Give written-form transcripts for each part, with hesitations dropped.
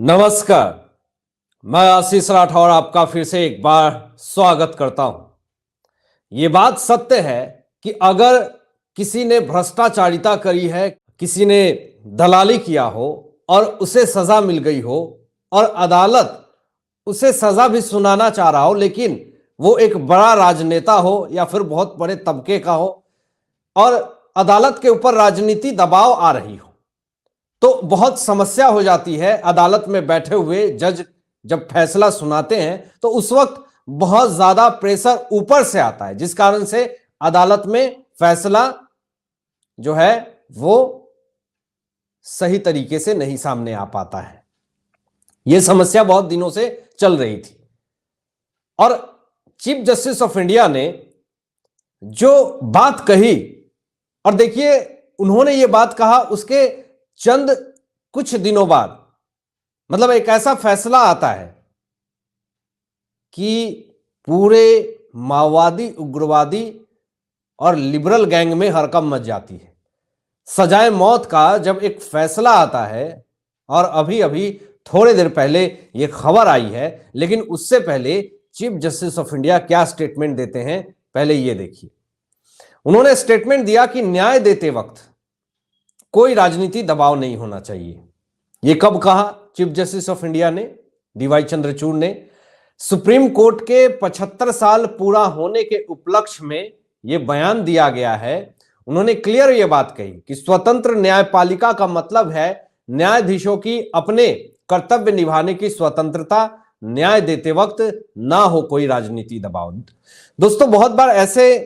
नमस्कार। मैं आशीष राठौर आपका फिर से एक बार स्वागत करता हूं। यह बात सत्य है कि अगर किसी ने भ्रष्टाचारिता करी है, किसी ने दलाली किया हो और उसे सजा मिल गई हो और अदालत उसे सजा भी सुनाना चाह रहा हो, लेकिन वो एक बड़ा राजनेता हो या फिर बहुत बड़े तबके का हो और अदालत के ऊपर राजनीति दबाव आ रही हो, तो बहुत समस्या हो जाती है। अदालत में बैठे हुए जज जब फैसला सुनाते हैं तो उस वक्त बहुत ज्यादा प्रेशर ऊपर से आता है, जिस कारण से अदालत में फैसला जो है वो सही तरीके से नहीं सामने आ पाता है। यह समस्या बहुत दिनों से चल रही थी और चीफ जस्टिस ऑफ इंडिया ने जो बात कही, और देखिए उन्होंने ये बात कहा उसके चंद कुछ दिनों बाद, मतलब एक ऐसा फैसला आता है कि पूरे माओवादी, उग्रवादी और लिबरल गैंग में हड़कंप मच जाती है। सजाए मौत का जब एक फैसला आता है, और अभी अभी थोड़े देर पहले यह खबर आई है, लेकिन उससे पहले चीफ जस्टिस ऑफ इंडिया क्या स्टेटमेंट देते हैं, पहले यह देखिए। उन्होंने स्टेटमेंट दिया कि न्याय देते वक्त कोई राजनीति दबाव नहीं होना चाहिए। यह कब कहा चीफ जस्टिस ऑफ इंडिया ने? डीवाई चंद्रचूड़ ने सुप्रीम कोर्ट के 75 साल पूरा होने के उपलक्ष्य में यह बयान दिया गया है। उन्होंने क्लियर यह बात कही कि स्वतंत्र न्यायपालिका का मतलब है न्यायाधीशों की अपने कर्तव्य निभाने की स्वतंत्रता, न्याय देते वक्त ना हो कोई राजनीति दबाव। दोस्तों, बहुत बार ऐसे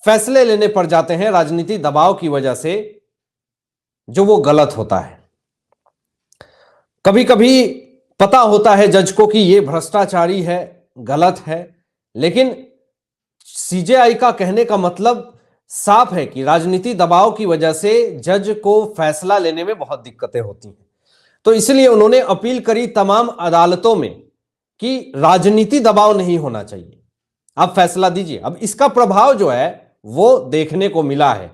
फैसले लेने पड़ जाते हैं राजनीति दबाव की वजह से, जो वो गलत होता है। कभी कभी पता होता है जज को कि ये भ्रष्टाचारी है, गलत है, लेकिन सीजेआई का कहने का मतलब साफ है कि राजनीति दबाव की वजह से जज को फैसला लेने में बहुत दिक्कतें होती हैं। तो इसलिए उन्होंने अपील करी तमाम अदालतों में कि राजनीति दबाव नहीं होना चाहिए, आप फैसला दीजिए। अब इसका प्रभाव जो है वो देखने को मिला है,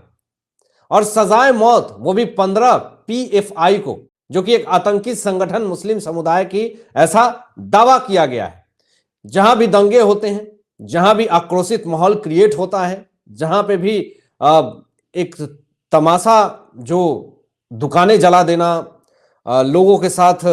और सजाए मौत वो भी 15 PFI को, जो कि एक आतंकी संगठन मुस्लिम समुदाय की, ऐसा दावा किया गया है। जहां भी दंगे होते हैं, जहां भी आक्रोशित माहौल क्रिएट होता है, जहां पे भी एक तमाशा, जो दुकानें जला देना, लोगों के साथ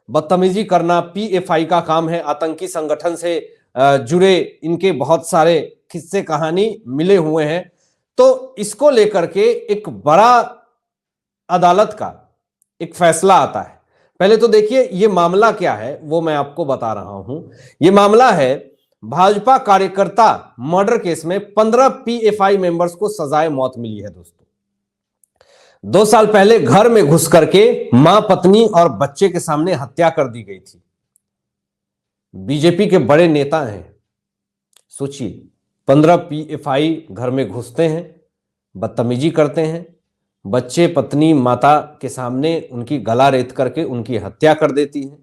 बदतमीजी करना, PFI का काम है। आतंकी संगठन से जुड़े इनके बहुत सारे किस्से कहानी मिले हुए हैं। तो इसको लेकर के एक बड़ा अदालत का एक फैसला आता है। पहले तो देखिए ये मामला क्या है, वो मैं आपको बता रहा हूं। ये मामला है भाजपा कार्यकर्ता मर्डर केस में 15 PFI मेंबर्स को सजाए मौत मिली है। दोस्तों, 2 साल पहले घर में घुस करके मां, पत्नी और बच्चे के सामने हत्या कर दी गई थी। बीजेपी के बड़े नेता हैं, सोचिए 15 PFI घर में घुसते हैं, बदतमीजी करते हैं, बच्चे, पत्नी, माता के सामने उनकी गला रेत करके उनकी हत्या कर देती है।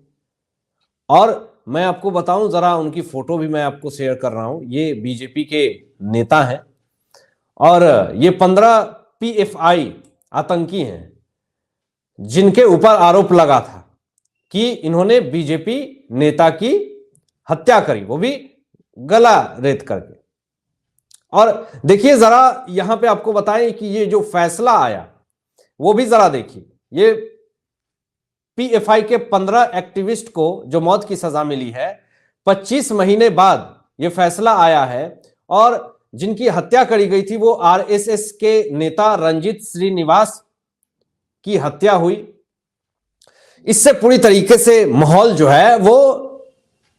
और मैं आपको बताऊं, जरा उनकी फोटो भी मैं आपको शेयर कर रहा हूं। ये बीजेपी के नेता हैं और ये 15 PFI आतंकी हैं, जिनके ऊपर आरोप लगा था कि इन्होंने बीजेपी नेता की हत्या करी, वो भी गला रेत करके। और देखिए जरा यहां पे आपको बताएं कि ये जो फैसला आया वो भी जरा देखिए। ये PFI के 15 एक्टिविस्ट को जो मौत की सजा मिली है, 25 महीने बाद ये फैसला आया है। और जिनकी हत्या करी गई थी वो RSS के नेता रंजीत श्रीनिवास की हत्या हुई। इससे पूरी तरीके से माहौल जो है वो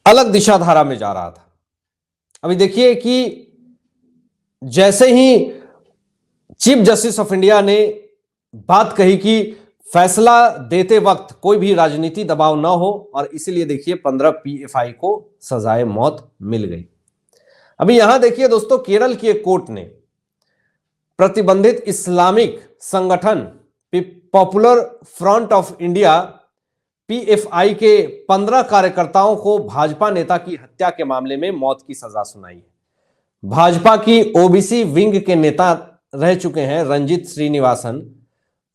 अलग दिशाधारा में जा रहा था। अभी देखिए कि जैसे ही चीफ जस्टिस ऑफ इंडिया ने बात कही कि फैसला देते वक्त कोई भी राजनीति दबाव ना हो, और इसीलिए देखिए 15 PFI को सजाए मौत मिल गई। अभी यहां देखिए दोस्तों, केरल की एक कोर्ट ने प्रतिबंधित इस्लामिक संगठन popular front of India PFI के 15 कार्यकर्ताओं को भाजपा नेता की हत्या के मामले में मौत की सजा सुनाई है। भाजपा की OBC विंग के नेता रह चुके हैं रंजीत श्रीनिवासन,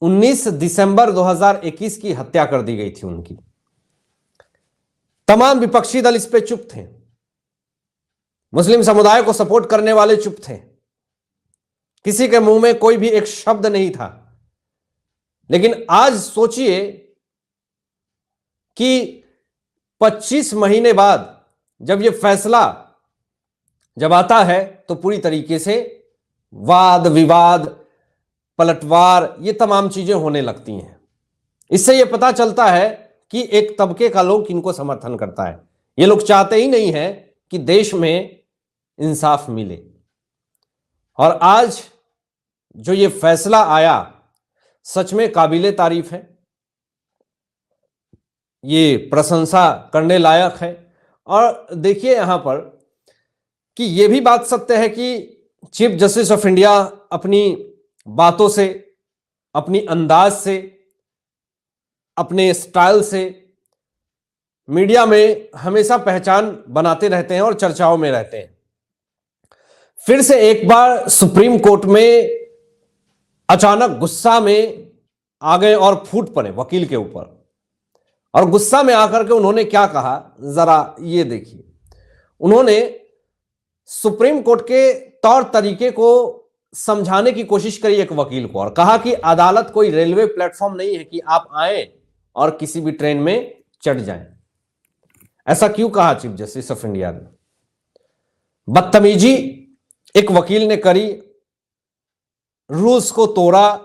19 दिसंबर 2021 की हत्या कर दी गई थी उनकी। तमाम विपक्षी दल इस पे चुप थे, मुस्लिम समुदाय को सपोर्ट करने वाले चुप थे, किसी के मुंह में कोई भी एक शब्द नहीं था। लेकिन आज सोचिए कि 25 महीने बाद जब यह फैसला जब आता है तो पूरी तरीके से वाद विवाद, पलटवार, ये तमाम चीजें होने लगती हैं। इससे यह पता चलता है कि एक तबके का लोग किनको समर्थन करता है। ये लोग चाहते ही नहीं है कि देश में इंसाफ मिले। और आज जो ये फैसला आया सच में काबिले तारीफ है, ये प्रशंसा करने लायक है। और देखिए यहां पर कि यह भी बात सत्य है कि चीफ जस्टिस ऑफ इंडिया अपनी बातों से, अपनी अंदाज से, अपने स्टाइल से मीडिया में हमेशा पहचान बनाते रहते हैं और चर्चाओं में रहते हैं। फिर से एक बार सुप्रीम कोर्ट में अचानक गुस्सा में आ गए और फूट पड़े वकील के ऊपर। और गुस्सा में आकर के उन्होंने क्या कहा, जरा ये देखिए। उन्होंने सुप्रीम कोर्ट के तौर तरीके को समझाने की कोशिश करी एक वकील को और कहा कि अदालत कोई रेलवे प्लेटफॉर्म नहीं है कि आप आए और किसी भी ट्रेन में चढ़ जाएं। ऐसा क्यों कहा चीफ जस्टिस ऑफ इंडिया ने? बदतमीजी एक वकील ने करी, रूल्स को तोड़ा,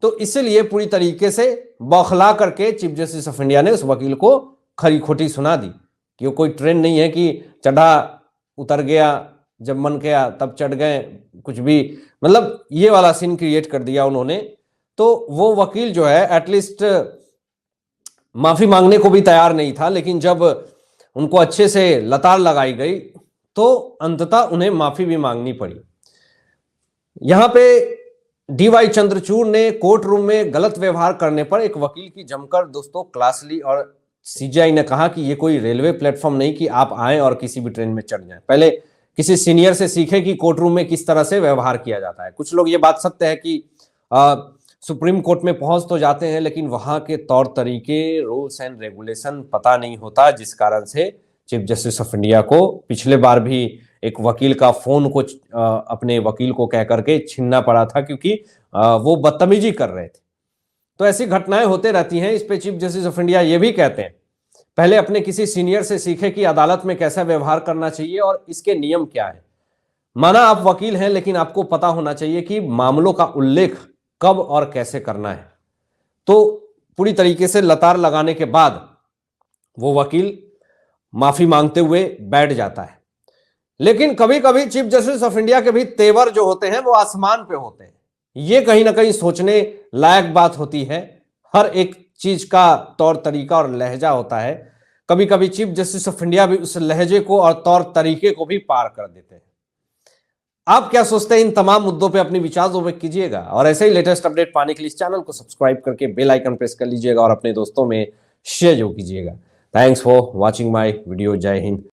तो इसलिए पूरी तरीके से बौखला करके चीफ जस्टिस ऑफ इंडिया ने उस वकील को खरी खोटी सुना दी कि वो कोई ट्रेन नहीं है कि चढ़ा उतर गया, जब मन किया तब चढ़ गए, कुछ भी, मतलब ये वाला सीन क्रिएट कर दिया उन्होंने। तो वो वकील जो है एटलीस्ट माफी मांगने को भी तैयार नहीं था, लेकिन जब उनको अच्छे से लताड़ लगाई गई तो अंततः उन्हें माफी भी मांगनी पड़ी। यहां पे डीवाई चंद्रचूड़ ने कोर्ट रूम में गलत व्यवहार करने पर एक वकील की जमकर दोस्तों क्लास ली और सीजीआई ने कहा कि ये कोई रेलवे प्लेटफॉर्म नहीं कि आप आए और किसी भी ट्रेन में चढ़ जाएं। पहले किसी सीनियर से सीखे कि कोर्ट रूम में किस तरह से व्यवहार किया जाता है। कुछ लोग ये बात सत्य है कि सुप्रीम कोर्ट में पहुंच तो जाते हैं लेकिन वहां के तौर तरीके, रूल्स एंड रेगुलेशन पता नहीं होता, जिस कारण से चीफ जस्टिस ऑफ इंडिया को पिछले बार भी एक वकील का फोन को अपने वकील को कह करके छीनना पड़ा था क्योंकि वो बदतमीजी कर रहे थे। तो ऐसी घटनाएं होते रहती हैं। इस पे चीफ जस्टिस ऑफ इंडिया ये भी कहते हैं पहले अपने किसी सीनियर से सीखे कि अदालत में कैसा व्यवहार करना चाहिए और इसके नियम क्या है। माना आप वकील हैं लेकिन आपको पता होना चाहिए कि मामलों का उल्लेख कब और कैसे करना है। तो पूरी तरीके से लताड़ लगाने के बाद वो वकील माफी मांगते हुए बैठ जाता है। लेकिन कभी कभी चीफ जस्टिस ऑफ इंडिया के भी तेवर जो होते हैं वो आसमान पे होते हैं। ये कहीं ना कहीं सोचने लायक बात होती है। हर एक चीज का तौर तरीका और लहजा होता है। कभी कभी चीफ जस्टिस ऑफ इंडिया भी उस लहजे को और तौर तरीके को भी पार कर देते हैं। आप क्या सोचते हैं इन तमाम मुद्दों पे अपने विचार व्यक्त कीजिएगा और ऐसे ही लेटेस्ट अपडेट पाने के लिए इस चैनल को सब्सक्राइब करके बेल आइकन प्रेस कर लीजिएगा और अपने दोस्तों में शेयर जो कीजिएगा। Thanks for watching my video. जय हिंद।